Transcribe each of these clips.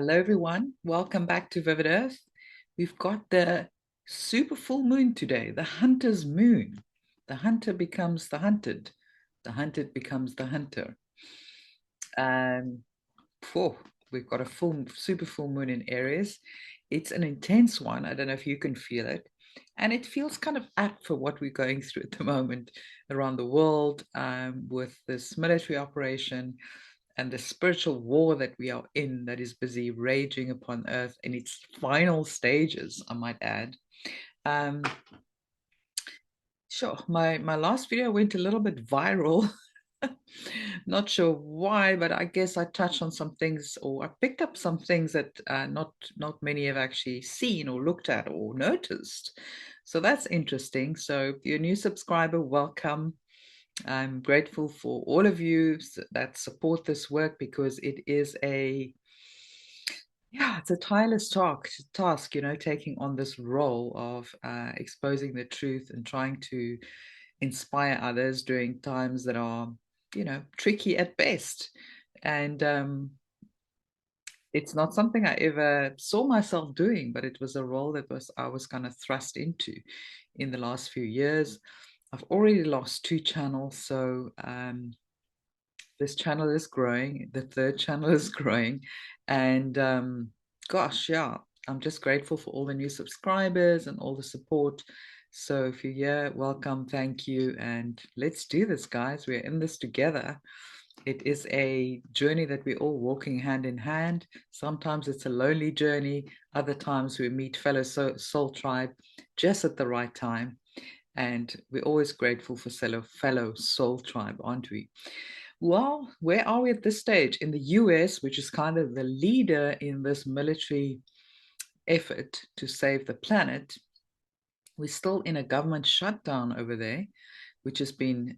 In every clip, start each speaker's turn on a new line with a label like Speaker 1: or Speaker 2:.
Speaker 1: Hello, everyone. Welcome back to Vivid Earth. We've got the super full moon today, the hunter's moon. The hunter becomes the hunted. The hunted becomes the hunter. Um, Whew, we've got a super full moon in Aries. It's an intense one. I don't know if you can feel it. And it feels kind of apt for what we're going through at the moment around the world with this military operation and the spiritual war that we are in that is busy raging upon earth in its final stages, I might add. Um, sure, my last video went a little bit viral. Not sure why, but I guess I touched on some things, or I picked up some things that not many have actually seen or looked at or noticed. So that's interesting. So if you're a new subscriber, welcome. I'm grateful for all of you that support this work because it is it's a tireless task, taking on this role of exposing the truth and trying to inspire others during times that are, tricky at best. And it's not something I ever saw myself doing, but it was a role that I was kind of thrust into in the last few years. I've already lost 2 channels, so this channel is growing. The third channel is growing, and gosh, yeah, I'm just grateful for all the new subscribers and all the support. So if you're here, welcome, thank you, and let's do this, guys. We're in this together. It is a journey that we're all walking hand in hand. Sometimes it's a lonely journey. Other times we meet fellow soul tribe just at the right time. And we're always grateful for fellow soul tribe, aren't we? Well, where are we at this stage? In the US, which is kind of the leader in this military effort to save the planet, we're still in a government shutdown over there, which has been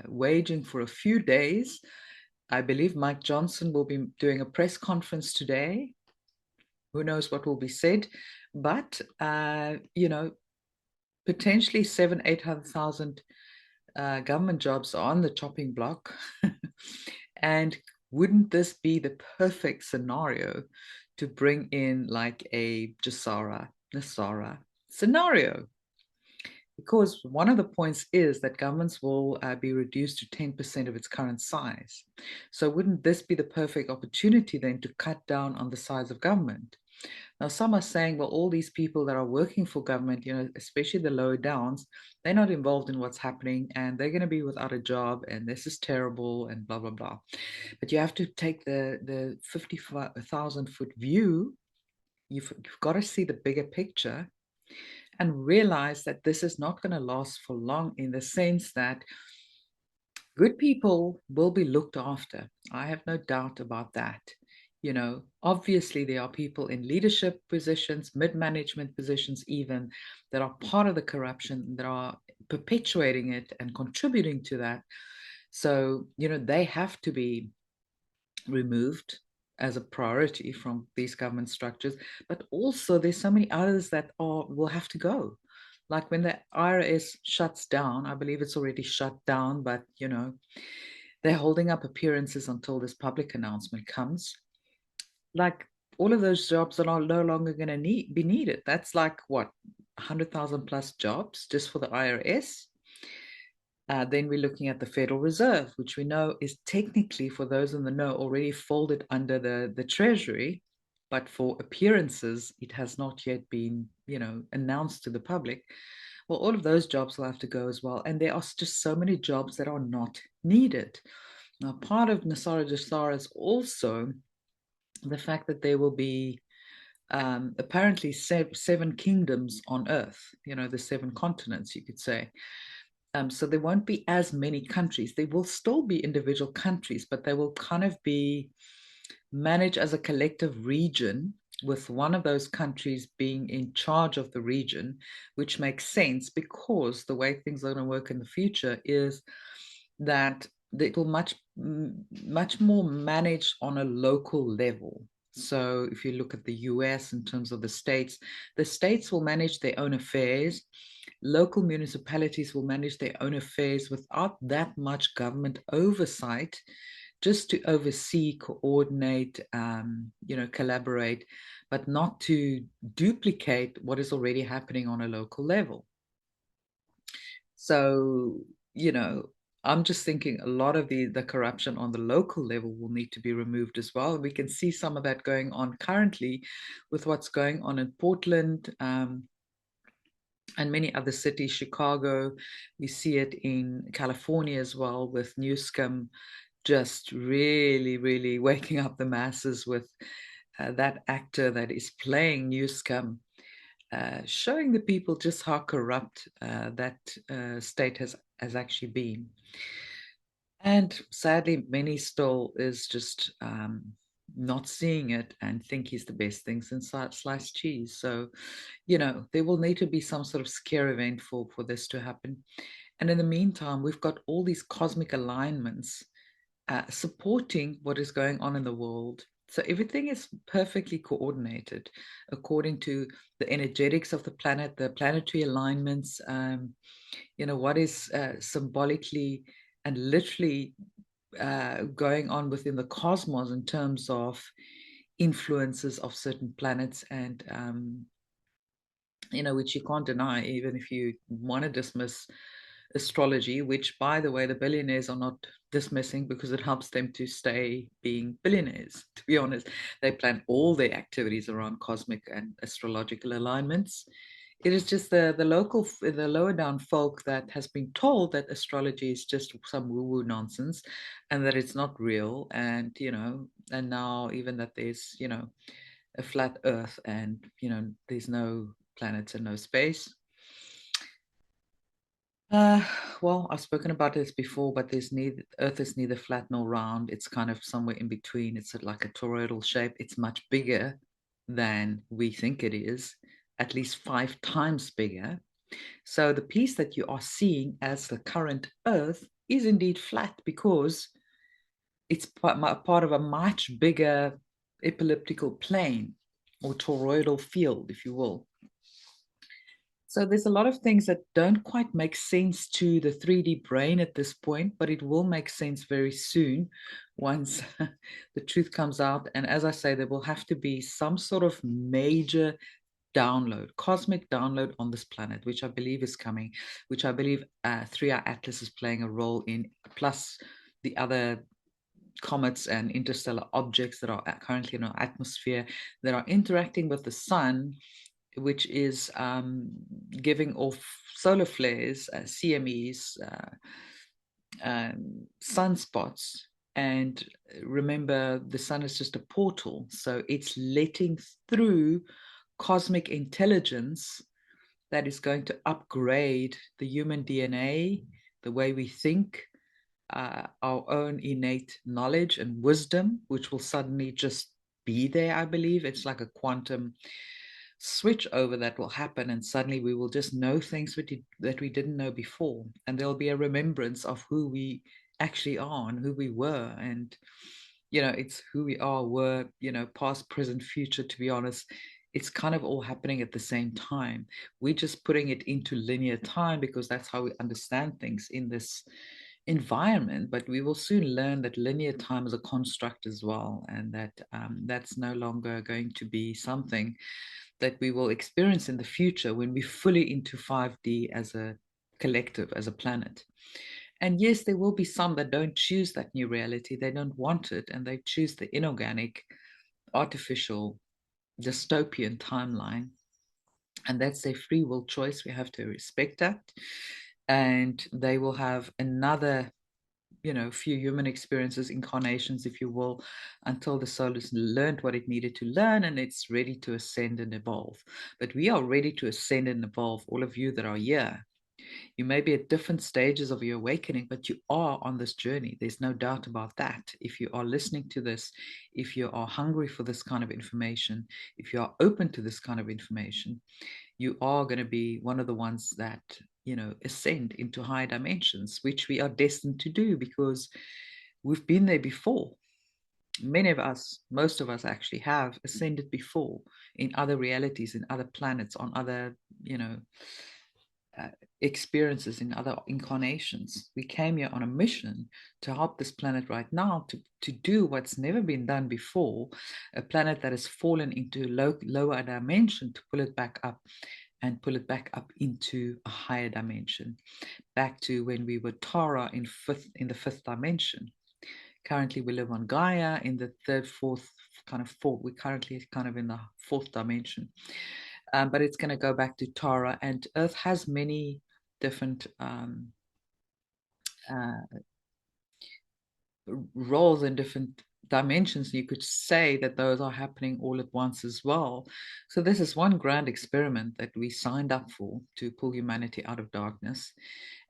Speaker 1: waging for a few days. I believe Mike Johnson will be doing a press conference today. Who knows what will be said? But, potentially 800,000 government jobs are on the chopping block. And wouldn't this be the perfect scenario to bring in like a Nasara scenario? Because one of the points is that governments will be reduced to 10% of its current size. So wouldn't this be the perfect opportunity then to cut down on the size of government? Now, some are saying, well, all these people that are working for government, especially the lower downs, they're not involved in what's happening and they're going to be without a job and this is terrible and blah, blah, blah. But you have to take the 50,000-foot view. You've got to see the bigger picture and realize that this is not going to last for long in the sense that good people will be looked after. I have no doubt about that. Obviously, there are people in leadership positions, mid management positions, even that are part of the corruption, that are perpetuating it and contributing to that. So, they have to be removed as a priority from these government structures. But also, there's so many others that will have to go. Like when the IRS shuts down, I believe it's already shut down, but they're holding up appearances until this public announcement comes. Like all of those jobs are no longer going to be needed. That's like what, 100,000 plus jobs just for the IRS. Then we're looking at the Federal Reserve, which we know is technically, for those in the know, already folded under the Treasury, but for appearances, it has not yet been, announced to the public. Well, all of those jobs will have to go as well. And there are just so many jobs that are not needed. Now, part of Nasara Jasara is also the fact that there will be apparently seven kingdoms on Earth, the 7 continents, you could say. So there won't be as many countries. There will still be individual countries, but they will kind of be managed as a collective region, with one of those countries being in charge of the region, which makes sense because the way things are going to work in the future is that it will much more managed on a local level. So if you look at the US in terms of the states will manage their own affairs. Local municipalities will manage their own affairs without that much government oversight just to oversee, coordinate, collaborate, but not to duplicate what is already happening on a local level. So, I'm just thinking a lot of the corruption on the local level will need to be removed as well. We can see some of that going on currently with what's going on in Portland, and many other cities, Chicago. We see it in California as well, with Newscomb just really, really waking up the masses with that actor that is playing Newscomb, showing the people just how corrupt that state has actually been. And sadly, many still is just not seeing it and think he's the best thing since sliced cheese. So, there will need to be some sort of scare event for this to happen. And in the meantime, we've got all these cosmic alignments supporting what is going on in the world. So everything is perfectly coordinated according to the energetics of the planet, the planetary alignments, what is symbolically and literally going on within the cosmos in terms of influences of certain planets, and which you can't deny, even if you want to dismiss astrology, which, by the way, the billionaires are not dismissing because it helps them to stay being billionaires. To be honest, they plan all their activities around cosmic and astrological alignments. It is just the lower down folk that has been told that astrology is just some woo-woo nonsense, and that it's not real, and and now even that there's a flat Earth, and there's no planets and no space. Uh, well, I've spoken about this before, but Earth is neither flat nor round. It's kind of somewhere in between. It's like a toroidal shape. It's much bigger than we think it is, at least 5 times bigger. So the piece that you are seeing as the current Earth is indeed flat because it's part of a much bigger elliptical plane, or toroidal field, if you will. So there's a lot of things that don't quite make sense to the 3D brain at this point, but it will make sense very soon once the truth comes out. And as I say, there will have to be some sort of major download, cosmic download on this planet, which I believe is coming, which I believe 3i Atlas is playing a role in, plus the other comets and interstellar objects that are currently in our atmosphere that are interacting with the sun, which is giving off solar flares, CMEs, sunspots. And remember, the sun is just a portal. So it's letting through cosmic intelligence that is going to upgrade the human DNA, the way we think, our own innate knowledge and wisdom, which will suddenly just be there, I believe. It's like a quantum switch over that will happen, and suddenly we will just know things that we didn't know before, and there'll be a remembrance of who we actually are and who we were. And it's who we are, were, past, present, future. To be honest, it's kind of all happening at the same time. We're just putting it into linear time because that's how we understand things in this environment, but we will soon learn that linear time is a construct as well, and that that's no longer going to be something that we will experience in the future when we're fully into 5D as a collective, as a planet. And yes, there will be some that don't choose that new reality. They don't want it, and they choose the inorganic, artificial, dystopian timeline. And that's their free will choice. We have to respect that. And they will have another few human experiences, incarnations, if you will, until the soul has learned what it needed to learn and it's ready to ascend and evolve. But we are ready to ascend and evolve, all of you that are here. You may be at different stages of your awakening, but you are on this journey. There's no doubt about that. If you are listening to this, if you are hungry for this kind of information, if you are open to this kind of information, you are going to be one of the ones that ascend into higher dimensions, which we are destined to do because we've been there before. Many of us, most of us actually have ascended before in other realities, in other planets, on other experiences in other incarnations. We came here on a mission to help this planet right now to do what's never been done before, a planet that has fallen into lower dimension, to pull it back up and pull it back up into a higher dimension, back to when we were Tara in the fifth dimension. Currently, we live on Gaia in the third, fourth, fourth. We're currently kind of in the fourth dimension. But it's going to go back to Tara, and Earth has many different uh, roles in different dimensions. You could say that those are happening all at once as well. So this is one grand experiment that we signed up for, to pull humanity out of darkness.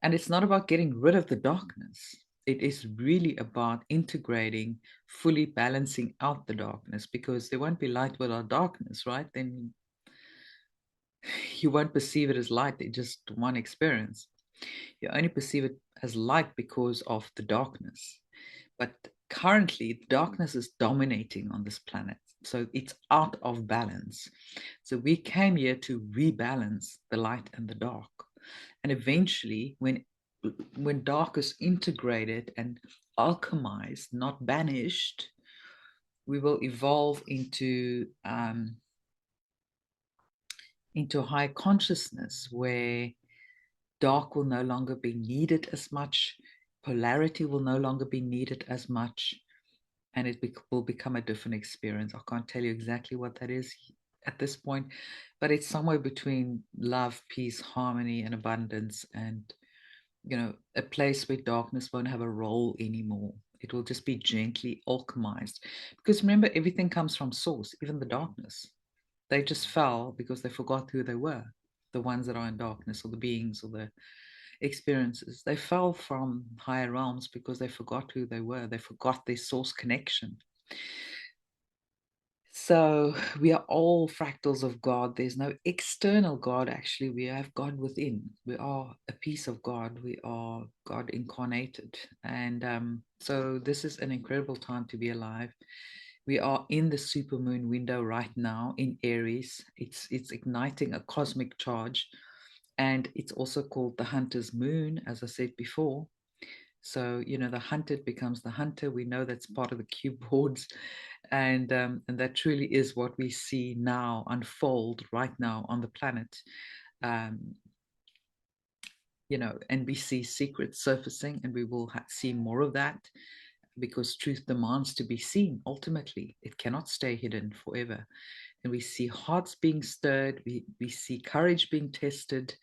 Speaker 1: And it's not about getting rid of the darkness. It is really about integrating, fully balancing out the darkness, because there won't be light without darkness, right? Then you won't perceive it as light. It's just one experience. You only perceive it as light because of the darkness. But currently, darkness is dominating on this planet. So it's out of balance. So we came here to rebalance the light and the dark. And eventually, when dark is integrated and alchemized, not banished, we will evolve into high consciousness, where dark will no longer be needed as much, polarity will no longer be needed as much, and it will become a different experience. I can't tell you exactly what that is at this point, but it's somewhere between love, peace, harmony, and abundance, and a place where darkness won't have a role anymore. It will just be gently alchemized, because remember, everything comes from source, even the darkness. They just fell because they forgot who they were, the ones that are in darkness, or the beings, or the experiences. They fell from higher realms because they forgot who they were. They forgot their source connection. So we are all fractals of God. There's no external God, actually. We have God within. We are a piece of God. We are God incarnated. And so this is an incredible time to be alive. We are in the supermoon window right now in Aries. It's igniting a cosmic charge. And it's also called the hunter's moon, as I said before. So, the hunted becomes the hunter. We know that's part of the cube boards. And that truly is what we see now unfold right now on the planet. Um, and we see secrets surfacing, and we will see more of that, because truth demands to be seen. Ultimately, it cannot stay hidden forever. And we see hearts being stirred. We see courage being tested.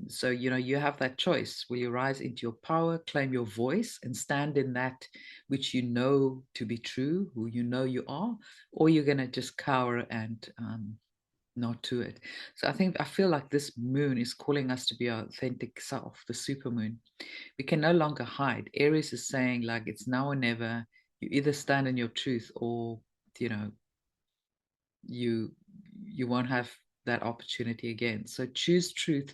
Speaker 1: So, you have that choice. Will you rise into your power, claim your voice, and stand in that which you know to be true, who you know you are, or you're going to just cower and not to it? So I feel like this moon is calling us to be our authentic self, the super moon. We can no longer hide. Aries is saying, like, it's now or never. You either stand in your truth, or, you know, you won't have that opportunity again. So choose truth,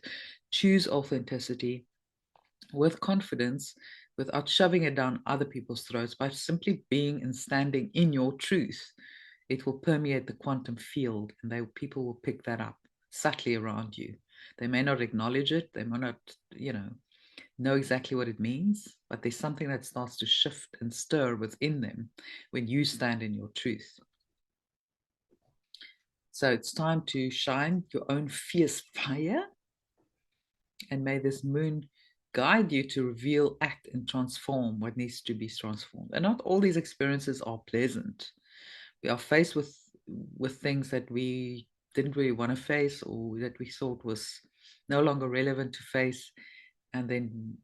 Speaker 1: choose authenticity with confidence, without shoving it down other people's throats, by simply being and standing in your truth. It will permeate the quantum field, and people will pick that up subtly around you. They may not acknowledge it, they may not, know exactly what it means, but there's something that starts to shift and stir within them when you stand in your truth. So it's time to shine your own fierce fire, and may this moon guide you to reveal, act, and transform what needs to be transformed. And not all these experiences are pleasant. We are faced with things that we didn't really want to face, or that we thought was no longer relevant to face. And then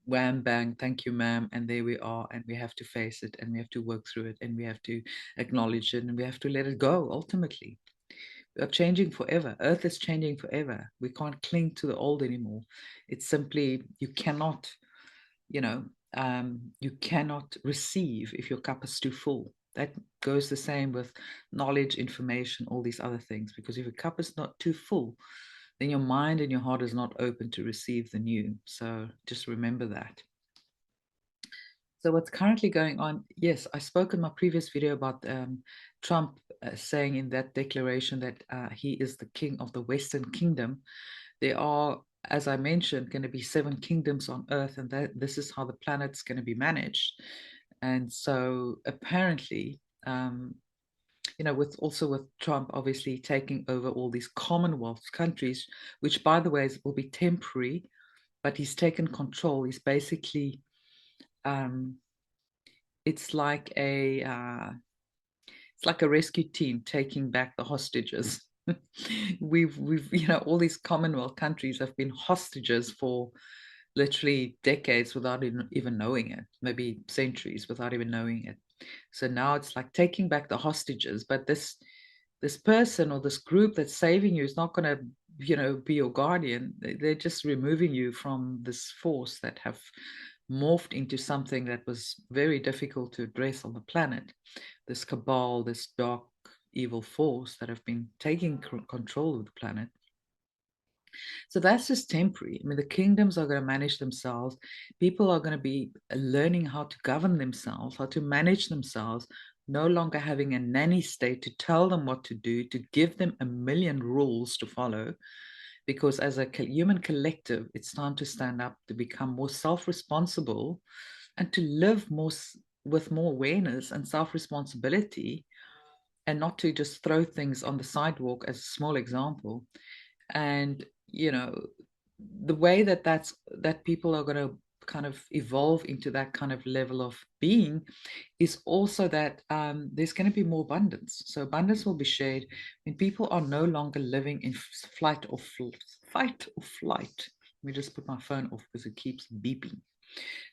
Speaker 1: wham, bang, thank you, ma'am. And there we are. And we have to face it, and we have to work through it, and we have to acknowledge it, and we have to let it go ultimately. We are changing forever. Earth is changing forever. We can't cling to the old anymore. It's simply, you cannot, you cannot receive if your cup is too full. That goes the same with knowledge, information, all these other things. Because if your cup is not too full, then your mind and your heart is not open to receive the new. So just remember that. So what's currently going on, yes, I spoke in my previous video about Trump saying in that declaration that he is the king of the Western Kingdom. There are, as I mentioned, going to be 7 kingdoms on Earth, and that this is how the planet's going to be managed. And so apparently, with Trump obviously taking over all these Commonwealth countries, which by the way will be temporary, but he's taken control. He's basically um, it's like a rescue team taking back the hostages. we've all these Commonwealth countries have been hostages for literally decades without even knowing it, maybe centuries without even knowing it. So now it's like taking back the hostages, but this person or this group that's saving you is not going to be your guardian. They're just removing you from this force that have morphed into something that was very difficult to address on the planet, this cabal, this dark evil force that have been taking control of the planet. So that's just temporary. I mean, the kingdoms are going to manage themselves. People are going to be learning how to govern themselves, how to manage themselves, no longer having a nanny state to tell them what to do, to give them a million rules to follow. Because as a human collective, it's time to stand up, to become more self-responsible, and to live more with more awareness and self-responsibility, and not to just throw things on the sidewalk as a small example. And the way that people are going to kind of evolve into that kind of level of being is also that there's going to be more abundance. So abundance will be shared when people are no longer living in fight or flight. Let me just put my phone off because it keeps beeping.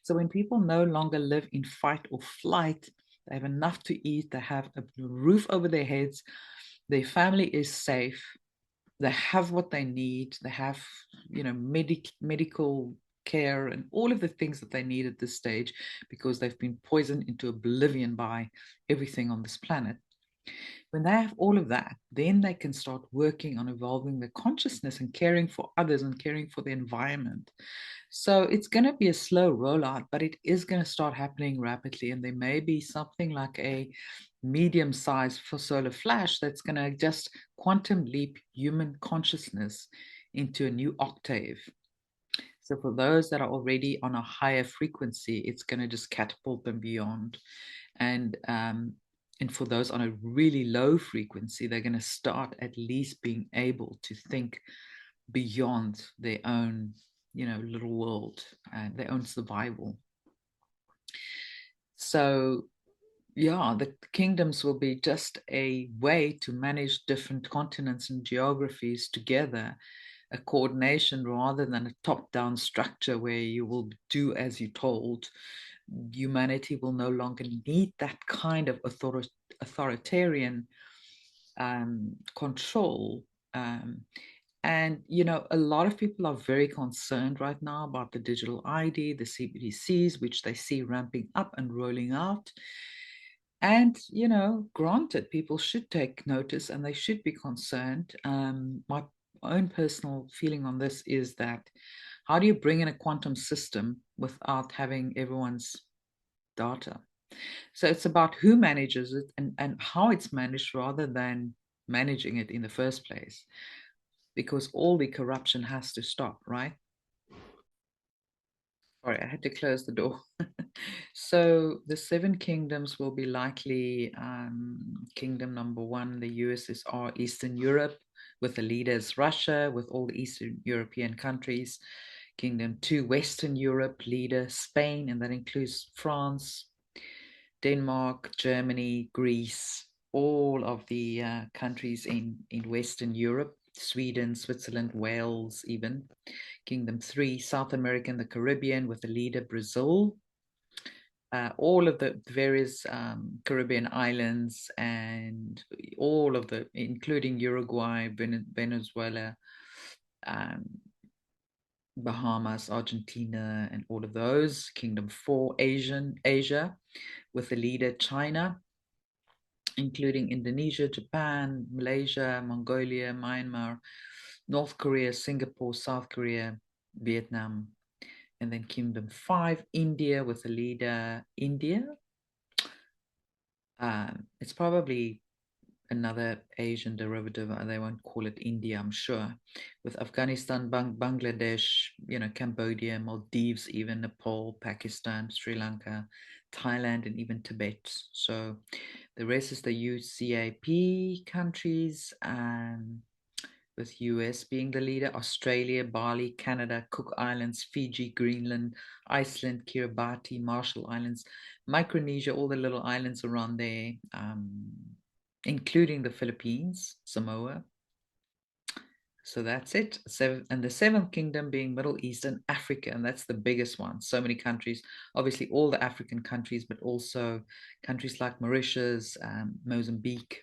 Speaker 1: So when people no longer live in fight or flight, they have enough to eat, they have a roof over their heads, their family is safe, they have what they need, they have medical care and all of the things that they need at this stage, because they've been poisoned into oblivion by everything on this planet. When they have all of that, then they can start working on evolving their consciousness and caring for others and caring for the environment. So it's going to be a slow rollout, but it is going to start happening rapidly. And there may be something like a medium size for solar flash that's going to just quantum leap human consciousness into a new octave. So for those that are already on a higher frequency, it's going to just catapult them beyond. And for those on a really low frequency, they're going to start at least being able to think beyond their own, little world and their own survival. So yeah, the kingdoms will be just a way to manage different continents and geographies together, a coordination rather than a top-down structure where you will do as you're told. Humanity will no longer need that kind of authoritarian control. And, a lot of people are very concerned right now about the digital ID, the CBDCs, which they see ramping up and rolling out. And, granted, people should take notice and they should be concerned. My own personal feeling on this is that how do you bring in a quantum system without having everyone's data? So it's about who manages it and how it's managed rather than managing it in the first place, because all the corruption has to stop, right? Sorry, I had to close the door. So the 7 kingdoms will be likely kingdom number 1, the USSR, Eastern Europe, with the leaders Russia, with all the Eastern European countries. Kingdom 2, Western Europe, leader Spain, and that includes France, Denmark, Germany, Greece, all of the countries in Western Europe, Sweden, Switzerland, Wales, even. Kingdom 3, South America and the Caribbean, with the leader Brazil. All of the various Caribbean islands and all of the, including Uruguay, Venezuela, Bahamas, Argentina, and all of those. Kingdom 4, Asia, with the leader China, including Indonesia, Japan, Malaysia, Mongolia, Myanmar, North Korea, Singapore, South Korea, Vietnam, And then Kingdom 5, India with the leader, India. It's probably another Asian derivative. They won't call it India, I'm sure. With Afghanistan, Bangladesh, Cambodia, Maldives, even Nepal, Pakistan, Sri Lanka, Thailand, and even Tibet. So the rest is the UCAP countries, with US being the leader, Australia, Bali, Canada, Cook Islands, Fiji, Greenland, Iceland, Kiribati, Marshall Islands, Micronesia, all the little islands around there, including the Philippines, Samoa. So that's it. And the seventh kingdom being Middle East and Africa, and that's the biggest one. So many countries, obviously all the African countries, but also countries like Mauritius, Mozambique,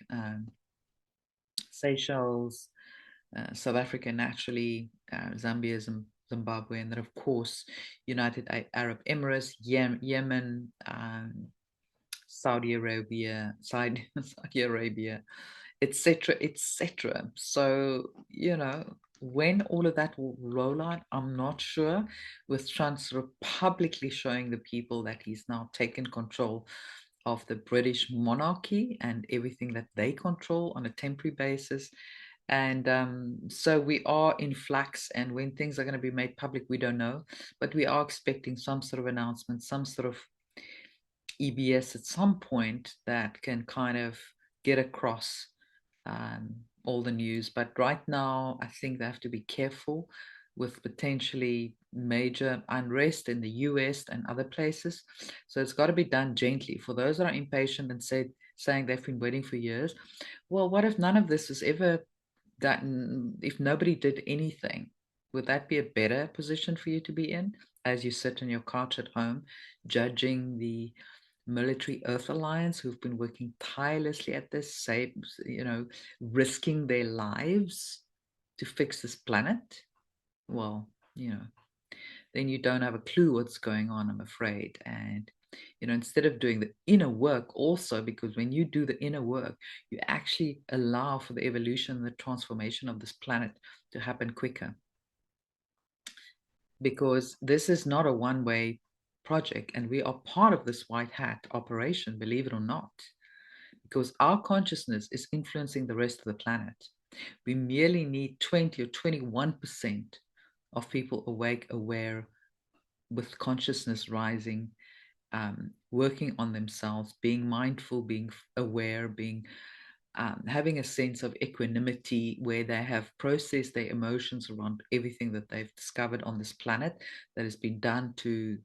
Speaker 1: Seychelles, South Africa naturally, Zambia, Zimbabwe, and then of course United Arab Emirates, Yemen, Saudi Arabia, Saudi Arabia, etc., etc. So when all of that will roll out, I'm not sure. With Trump sort of publicly showing the people that he's now taken control of the British monarchy and everything that they control on a temporary basis. And so we are in flux, and when things are going to be made public, we don't know, but we are expecting some sort of announcement, some sort of EBS at some point that can kind of get across all the news. But right now, I think they have to be careful with potentially major unrest in the US and other places. So it's got to be done gently. For those that are impatient and saying they've been waiting for years, well, what if none of this is ever done? If nobody did anything, would that be a better position for you to be in as you sit on your couch at home, judging the Military Earth Alliance, who've been working tirelessly at this, risking their lives to fix this planet? Well, then you don't have a clue what's going on, I'm afraid. And instead of doing the inner work also, because when you do the inner work, you actually allow for the evolution and the transformation of this planet to happen quicker. Because this is not a one-way project, and we are part of this white hat operation, believe it or not, because our consciousness is influencing the rest of the planet. We merely need 20 or 21% of people awake, aware, with consciousness rising, working on themselves, being mindful, being aware, having a sense of equanimity, where they have processed their emotions around everything that they've discovered on this planet that has been done to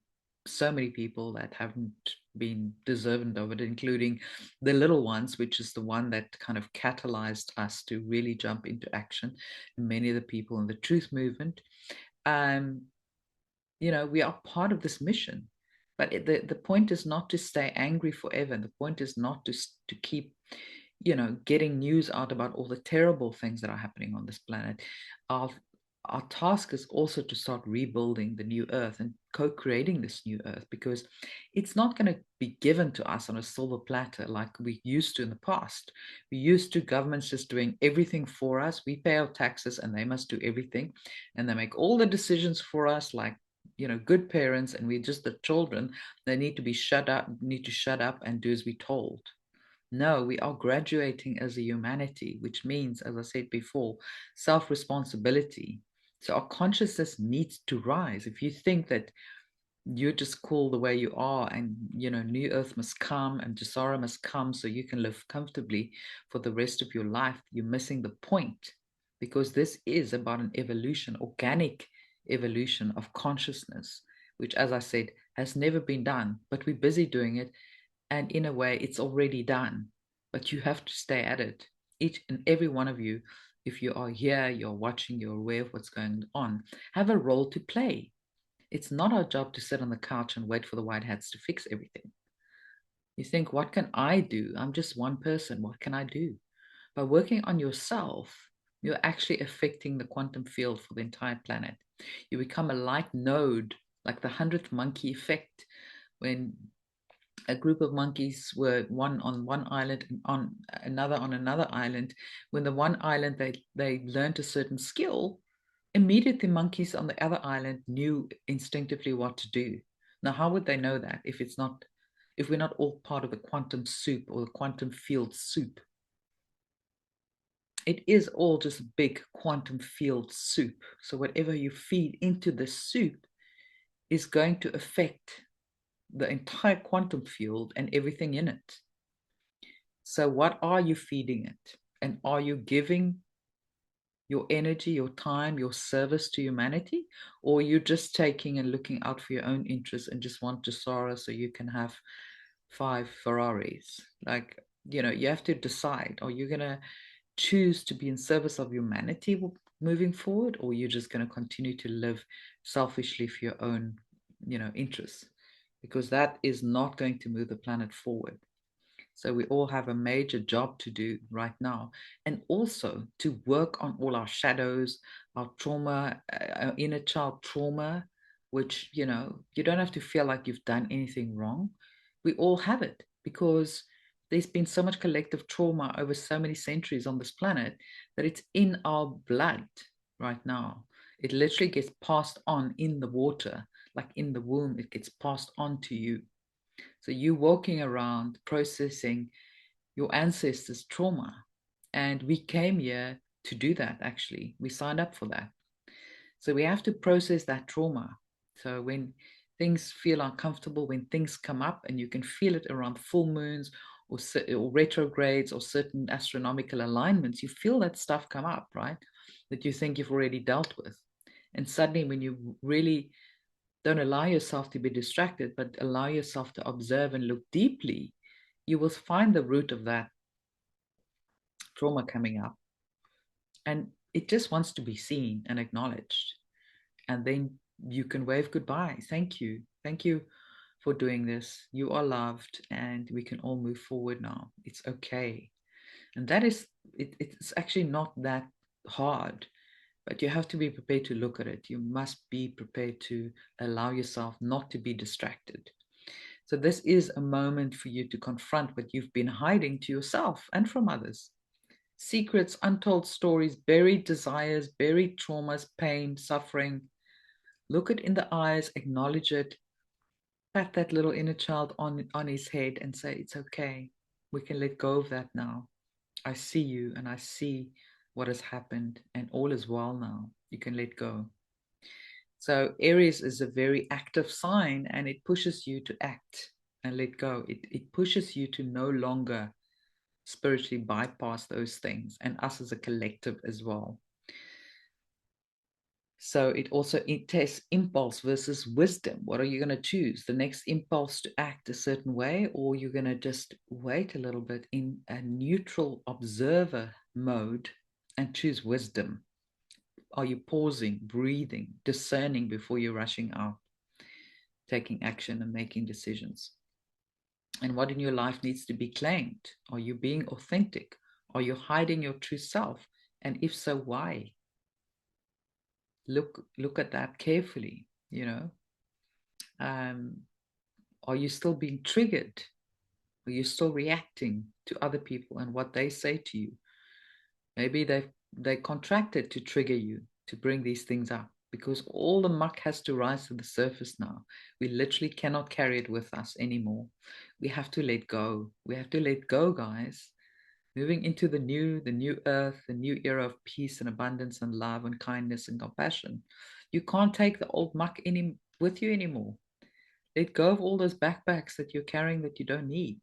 Speaker 1: so many people that haven't been deserving of it, including the little ones, which is the one that kind of catalyzed us to really jump into action. Many of the people in the truth movement, we are part of this mission. But the point is not to stay angry forever. The point is not to keep getting news out about all the terrible things that are happening on this planet. Our task is also to start rebuilding the new earth and co-creating this new earth, because it's not going to be given to us on a silver platter like we used to in the past. We used to governments just doing everything for us. We pay our taxes and they must do everything, and they make all the decisions for us, like good parents, and we're just the children. They need to shut up and do as we're told. No, we are graduating as a humanity, which means, as I said before, self-responsibility. So our consciousness needs to rise. If you think that you're just cool the way you are, and new earth must come and Jasara must come so you can live comfortably for the rest of your life, you're missing the point. Because this is about an evolution, organic evolution of consciousness, which, as I said, has never been done, but we're busy doing it. And in a way, it's already done, but you have to stay at it. Each and every one of you, if you are here, you're watching, you're aware of what's going on, have a role to play. It's not our job to sit on the couch and wait for the white hats to fix everything. You think, what can I do? I'm just one person. What can I do? By working on yourself, you're actually affecting the quantum field for the entire planet. You become a light node, like the 100th monkey effect, when a group of monkeys were one on one island and on another island. When the one island they learned a certain skill, Immediately, monkeys on the other island knew instinctively what to do. Now, how would they know that if we're not all part of the quantum soup or the quantum field soup? It is all just big quantum field soup. So whatever you feed into the soup is going to affect the entire quantum field and everything in it. So what are you feeding it? And are you giving your energy, your time, your service to humanity? Or you're just taking and looking out for your own interests and just want to sorrow so you can have 5 Ferraris? Like, you have to decide, are you going to choose to be in service of humanity moving forward, or you're just going to continue to live selfishly for your own, interests? Because that is not going to move the planet forward. So we all have a major job to do right now, and also to work on all our shadows, our trauma, our inner child trauma, which, you don't have to feel like you've done anything wrong. We all have it because there's been so much collective trauma over so many centuries on this planet that it's in our blood right now. It literally gets passed on in the water, like in the womb, it gets passed on to you. So you walking around processing your ancestors' trauma. And we came here to do that, actually. We signed up for that. So we have to process that trauma. So when things feel uncomfortable, when things come up, and you can feel it around full moons or retrogrades or certain astronomical alignments, you feel that stuff come up, right? That you think you've already dealt with. And suddenly, when you really don't allow yourself to be distracted, but allow yourself to observe and look deeply, you will find the root of that trauma coming up. And it just wants to be seen and acknowledged. And then you can wave goodbye. Thank you. Thank you for doing this. You are loved, and we can all move forward now. It's okay. And that is, it's actually not that hard. But you have to be prepared to look at it. You must be prepared to allow yourself not to be distracted. So this is a moment for you to confront what you've been hiding to yourself and from others. Secrets, untold stories, buried desires, buried traumas, pain, suffering. Look it in the eyes, acknowledge it, pat that little inner child on his head and say, it's okay. We can let go of that now. I see you and I see what has happened, and all is well now. You can let go. So Aries is a very active sign, and it pushes you to act and let go. It pushes you to no longer spiritually bypass those things, and us as a collective as well. So it tests impulse versus wisdom. What are you going to choose? The next impulse to act a certain way, or you're going to just wait a little bit in a neutral observer mode and choose wisdom? Are you pausing, breathing, discerning before you're rushing out, taking action and making decisions? And what in your life needs to be claimed? Are you being authentic? Are you hiding your true self? And if so, why? Look at that carefully. Are you still being triggered? Are you still reacting to other people and what they say to you? Maybe they contracted to trigger you, to bring these things up, because all the muck has to rise to the surface now. We literally cannot carry it with us anymore. We have to let go. We have to let go, guys. Moving into the new earth, the new era of peace and abundance and love and kindness and compassion. You can't take the old muck with you anymore. Let go of all those backpacks that you're carrying that you don't need.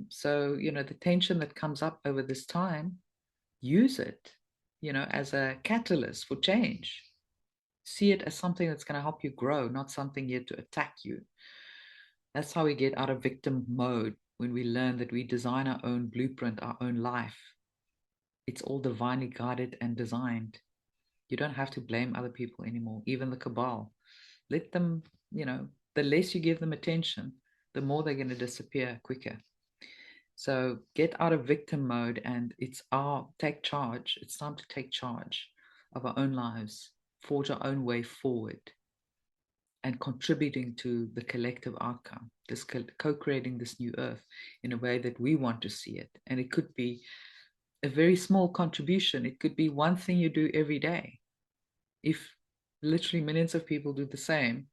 Speaker 1: So, the tension that comes up over this time, use it, as a catalyst for change. See it as something that's going to help you grow, not something here to attack you. That's how we get out of victim mode, when we learn that we design our own blueprint, our own life. It's all divinely guided and designed. You don't have to blame other people anymore, even the cabal. Let them, the less you give them attention, the more they're going to disappear quicker. So get out of victim mode, and take charge. It's time to take charge of our own lives, forge our own way forward, and contributing to the collective outcome, co-creating this new earth in a way that we want to see it. And it could be a very small contribution. It could be one thing you do every day. If literally millions of people do the same,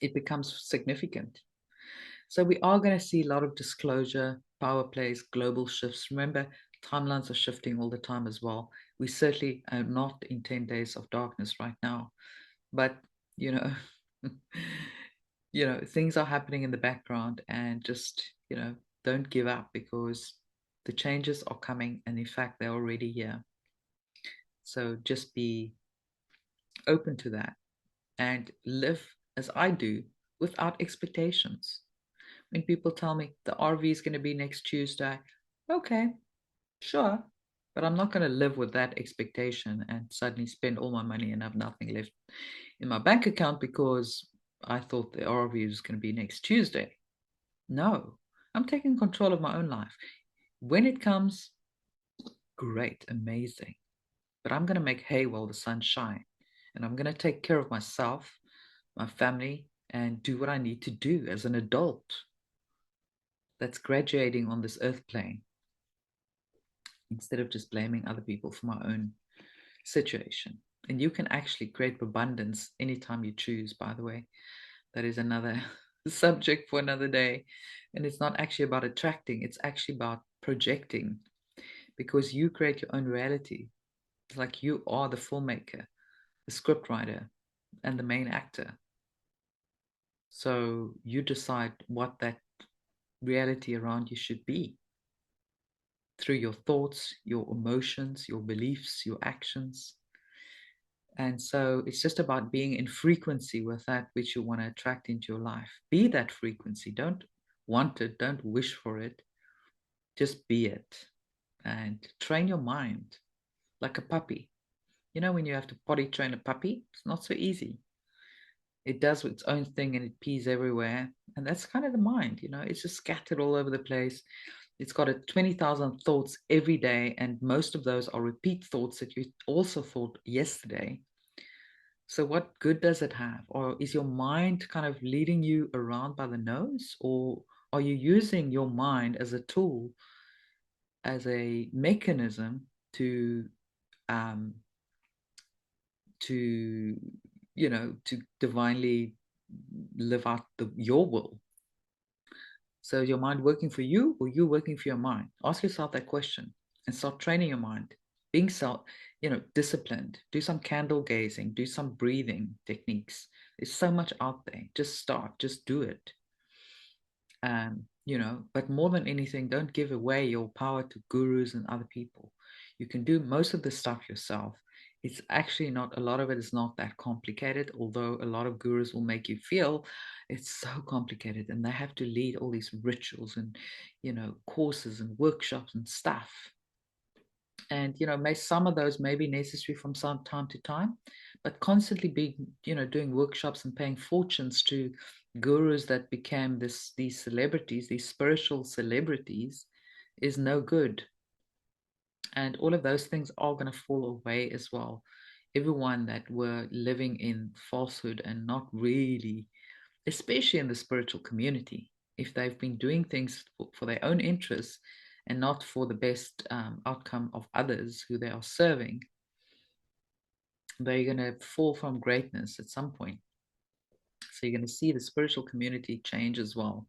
Speaker 1: it becomes significant. So we are going to see a lot of disclosure, power plays, global shifts. Remember, timelines are shifting all the time as well. We certainly are not in 10 days of darkness right now, but you know, things are happening in the background, and just, don't give up, because the changes are coming, and in fact, they're already here. So just be open to that and live as I do, without expectations. When people tell me the RV is going to be next Tuesday, okay, sure. But I'm not going to live with that expectation and suddenly spend all my money and have nothing left in my bank account because I thought the RV was going to be next Tuesday. No, I'm taking control of my own life. When it comes, great, amazing. But I'm going to make hay while the sun shines. And I'm going to take care of myself, my family, and do what I need to do as an adult that's graduating on this earth plane, instead of just blaming other people for my own situation. And you can actually create abundance anytime you choose, by the way. That is another subject for another day. And it's not actually about attracting, it's actually about projecting, because you create your own reality. It's like you are the filmmaker, the scriptwriter, and the main actor. So you decide what that reality around you should be through your thoughts, your emotions, your beliefs, your actions. And so it's just about being in frequency with that which you want to attract into your life. Be that frequency. Don't want it, don't wish for it. Just be it. And train your mind like a puppy. You know, when you have to potty train a puppy, it's not so easy. It does its own thing and it pees everywhere. And that's kind of the mind, it's just scattered all over the place. It's got 20,000 thoughts every day, and most of those are repeat thoughts that you also thought yesterday. So what good does it have? Or is your mind kind of leading you around by the nose? Or are you using your mind as a tool, as a mechanism to um to to divinely live out your will? So is your mind working for you, or you working for your mind? Ask yourself that question and start training your mind. Being disciplined. Do some candle gazing, do some breathing techniques. There's so much out there. Just start, just do it. But more than anything, don't give away your power to gurus and other people. You can do most of the stuff yourself. It's actually not, a lot of it is not that complicated, although a lot of gurus will make you feel it's so complicated, and they have to lead all these rituals and, courses and workshops and stuff. And, some of those may be necessary from some time to time, but constantly being, doing workshops and paying fortunes to gurus that became these celebrities, these spiritual celebrities, is no good. And all of those things are going to fall away as well. Everyone that were living in falsehood and not really, especially in the spiritual community, if they've been doing things for their own interests and not for the best outcome of others who they are serving, they're going to fall from greatness at some point. So you're going to see the spiritual community change as well.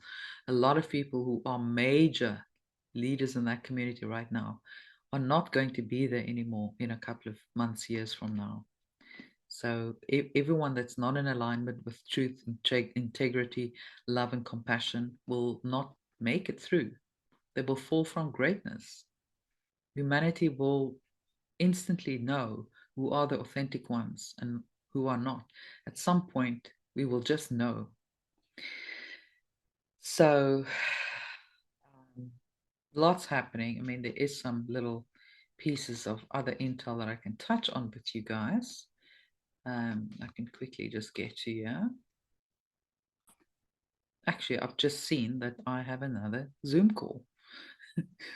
Speaker 1: A lot of people who are major leaders in that community right now are not going to be there anymore in a couple of months, years from now. So everyone that's not in alignment with truth, integrity, love, and compassion will not make it through. They will fall from greatness. Humanity will instantly know who are the authentic ones and who are not. At some point, we will just know. So lots happening. I mean, there is some little pieces of other intel that I can touch on with you guys. I can quickly just get to you. Actually, I've just seen that I have another Zoom call.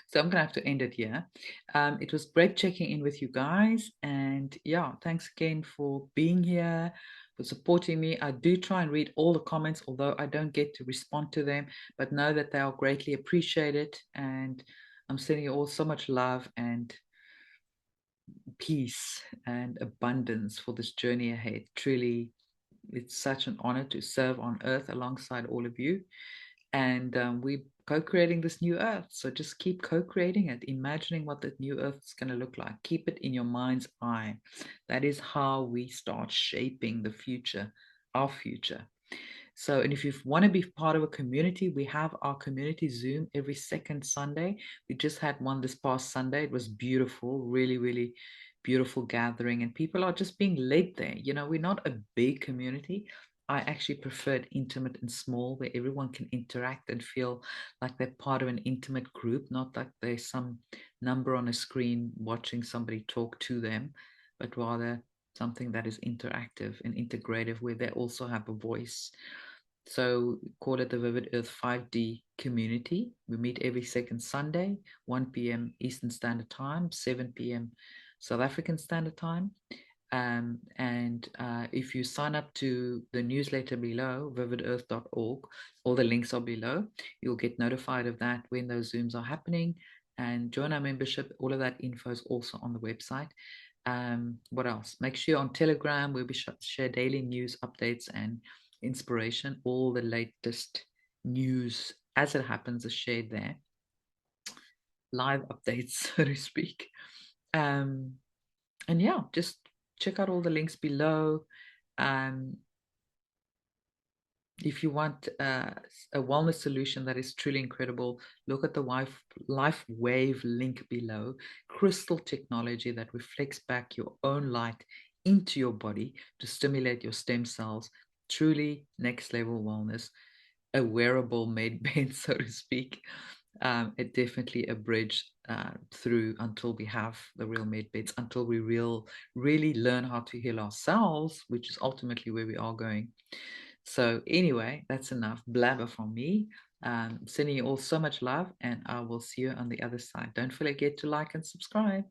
Speaker 1: So I'm going to have to end it here. It was great checking in with you guys. And yeah, thanks again for being here, for supporting me. I do try and read all the comments, although I don't get to respond to them, but know that they are greatly appreciated. And I'm sending you all so much love and peace and abundance for this journey ahead. Truly, it's such an honor to serve on earth alongside all of you. And we're co-creating this new earth. So just keep co-creating it, imagining what that new earth is going to look like. Keep it in your mind's eye. That is how we start shaping the future, our future. So, and if you want to be part of a community, we have our community Zoom every second Sunday. We just had one this past Sunday. It was beautiful, really, really beautiful gathering, and people are just being led there. You know, we're not a big community. I actually prefer it intimate and small, where everyone can interact and feel like they're part of an intimate group, not like there's some number on a screen watching somebody talk to them, but rather something that is interactive and integrative, where they also have a voice. So call it the Vivid Earth 5D community. We meet every second Sunday, 1 p.m. Eastern Standard Time, 7 p.m. South African Standard Time. And if you sign up to the newsletter below, vividearth.org, all the links are below. You'll get notified of that when those Zooms are happening. And join our membership. All of that info is also on the website. What else? Make sure you're on Telegram, where we share daily news updates and inspiration. All the latest news as it happens is shared there. Live updates, so to speak. And yeah, just check out all the links below. If you want a wellness solution that is truly incredible, look at the Life Wave link below. Crystal technology that reflects back your own light into your body to stimulate your stem cells. Truly next level wellness. A wearable med bed, so to speak. It definitely a bridge through until we have the real med beds, until we really learn how to heal ourselves, which is ultimately where we are going. So anyway, that's enough blabber from me. Sending you all so much love, and I will see you on the other side. Don't forget to like and subscribe.